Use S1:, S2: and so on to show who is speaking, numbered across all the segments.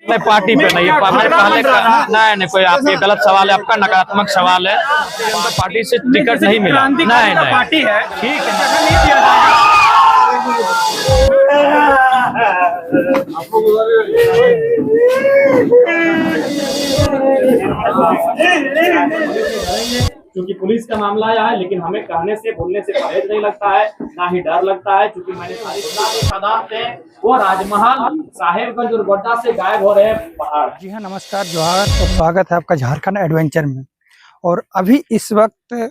S1: नहीं, पार्टी पे नहीं है। मैंने पहले नहीं नहीं, कोई आप ये गलत सवाल है आपका, नकारात्मक सवाल है। पार्टी से टिकट नहीं मिला। नहीं नहीं,
S2: पार्टी है, ठीक है। क्योंकि पुलिस का मामला आया है, लेकिन हमें कहने से बोलने से परहेज नहीं लगता है, ना ही डर लगता है। क्योंकि मैंने पदार्थ है वो राजमहल, साहेबगंज और गोड्डा से गायब हो रहे हैं पहाड़।
S3: जी हाँ, नमस्कार, जोहार और स्वागत है आपका झारखंड एडवेंचर में। और अभी इस वक्त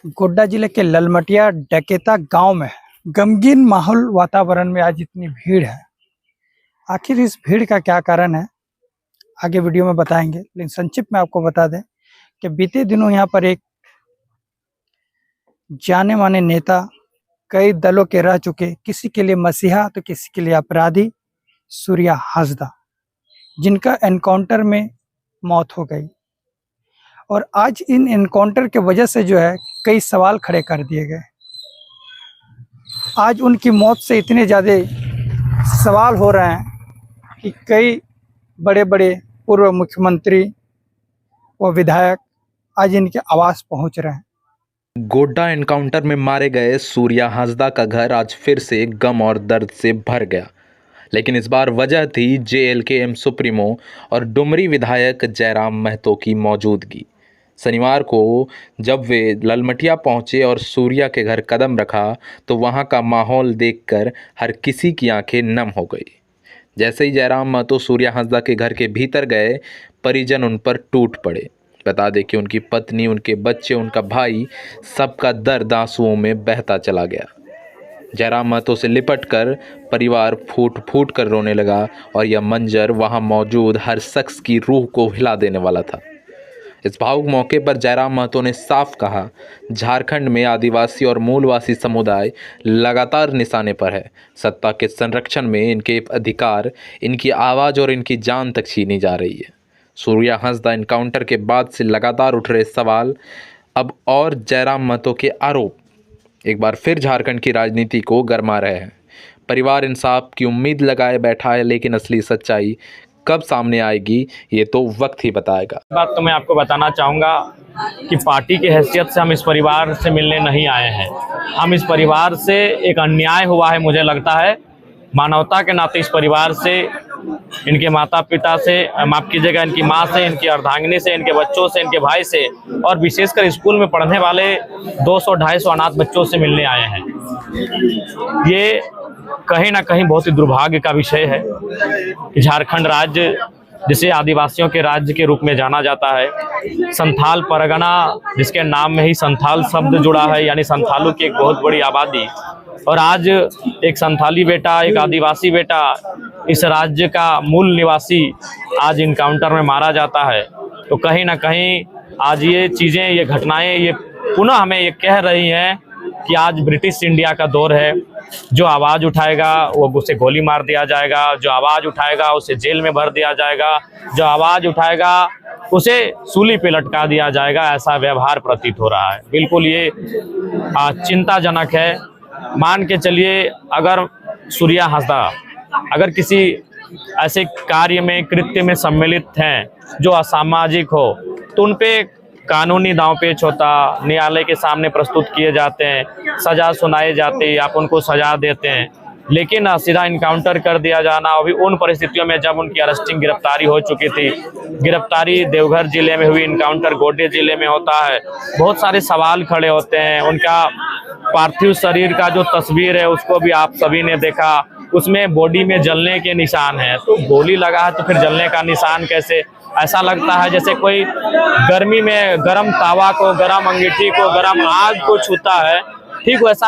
S3: गोड्डा जिले के ललमटिया डकेता गांव में गमगीन माहौल वातावरण में आज इतनी भीड़ है। आखिर इस भीड़ का क्या कारण है आगे वीडियो में बताएंगे, लेकिन संक्षिप्त में आपको बता दें कि बीते दिनों यहाँ पर एक जाने माने नेता, कई दलों के रह चुके, किसी के लिए मसीहा तो किसी के लिए अपराधी, सूर्या हासदा, जिनका एनकाउंटर में मौत हो गई। और आज इन एनकाउंटर के वजह से जो है कई सवाल खड़े कर दिए गए। आज उनकी मौत से इतने ज़्यादा सवाल हो रहे हैं कि कई बड़े बड़े पूर्व मुख्यमंत्री व विधायक आज इनके आवास पहुंच रहे हैं।
S4: गोड्डा एनकाउंटर में मारे गए सूर्या हासदा का घर आज फिर से गम और दर्द से भर गया, लेकिन इस बार वजह थी JLKM सुप्रीमो और डुमरी विधायक जयराम महतो की मौजूदगी। शनिवार को जब वे ललमटिया पहुंचे और सूर्या के घर कदम रखा तो वहां का माहौल देखकर हर किसी की आंखें नम हो गई। जैसे ही जयराम महतो सूर्या हासदा के घर के भीतर गए, परिजन उन पर टूट पड़े। बता दें कि उनकी पत्नी, उनके बच्चे, उनका भाई, सबका दर्द आंसुओं में बहता चला गया। जयराम महतो से लिपटकर परिवार फूट फूट कर रोने लगा और यह मंजर वहां मौजूद हर शख्स की रूह को हिला देने वाला था। इस भावुक मौके पर जयराम महतो ने साफ कहा, झारखंड में आदिवासी और मूलवासी समुदाय लगातार निशाने पर है। सत्ता के संरक्षण में इनके अधिकार, इनकी आवाज़ और इनकी जान तक छीनी जा रही है। सूर्या हासदा एनकाउंटर के बाद से लगातार उठ रहे सवाल अब और जयराम महतो के आरोप एक बार फिर झारखंड की राजनीति को गरमा रहे हैं। परिवार इंसाफ की उम्मीद लगाए बैठा है, लेकिन असली सच्चाई कब सामने आएगी ये तो वक्त ही बताएगा।
S1: बात तो मैं आपको बताना चाहूँगा कि पार्टी की हैसियत से हम इस परिवार से मिलने नहीं आए हैं। हम इस परिवार से एक अन्याय हुआ है, मुझे लगता है मानवता के नाते इस परिवार से, इनके माता पिता से, माफ़ कीजिएगा, इनकी माँ से, इनकी अर्धांगिनी से, इनके बच्चों से, इनके भाई से और विशेषकर स्कूल में पढ़ने वाले 200-250 अनाथ बच्चों से मिलने आए हैं। ये कहीं ना कहीं बहुत ही दुर्भाग्य का विषय है कि झारखंड राज्य, जिसे आदिवासियों के राज्य के रूप में जाना जाता है, संथाल परगना जिसके नाम में ही संथाल शब्द जुड़ा है, यानी संथालू की एक बहुत बड़ी आबादी, और आज एक संथाली बेटा, एक आदिवासी बेटा, इस राज्य का मूल निवासी आज इनकाउंटर में मारा जाता है। तो कहीं ना कहीं आज ये चीज़ें, ये घटनाएं, ये पुनः हमें ये कह रही हैं कि आज ब्रिटिश इंडिया का दौर है। जो आवाज़ उठाएगा वो उसे गोली मार दिया जाएगा, जो आवाज़ उठाएगा उसे जेल में भर दिया जाएगा, जो आवाज़ उठाएगा उसे सूली पे लटका दिया जाएगा। ऐसा व्यवहार प्रतीत हो रहा है। बिल्कुल ये चिंताजनक है। मान के चलिए, अगर सूर्या हासदा अगर किसी ऐसे कार्य में, कृत्य में सम्मिलित हैं जो असामाजिक हो, तो उन पे कानूनी दांवपेच होता, न्यायालय के सामने प्रस्तुत किए जाते हैं, सज़ा सुनाई जाती है, आप उनको सज़ा देते हैं। लेकिन सीधा इनकाउंटर कर दिया जाना, अभी उन परिस्थितियों में जब उनकी अरेस्टिंग गिरफ्तारी हो चुकी थी। गिरफ्तारी देवघर जिले में हुई, इनकाउंटर गोड्डा जिले में होता है। बहुत सारे सवाल खड़े होते हैं। उनका पार्थिव शरीर का जो तस्वीर है उसको भी आप सभी ने देखा, उसमें बॉडी में जलने के निशान हैं। तो गोली लगा है तो फिर जलने का निशान कैसे? ऐसा लगता है जैसे कोई गर्मी में गर्म तावा को, गर्म अंगीठी को, गर्म आग को छूता है। ठीक वैसा ही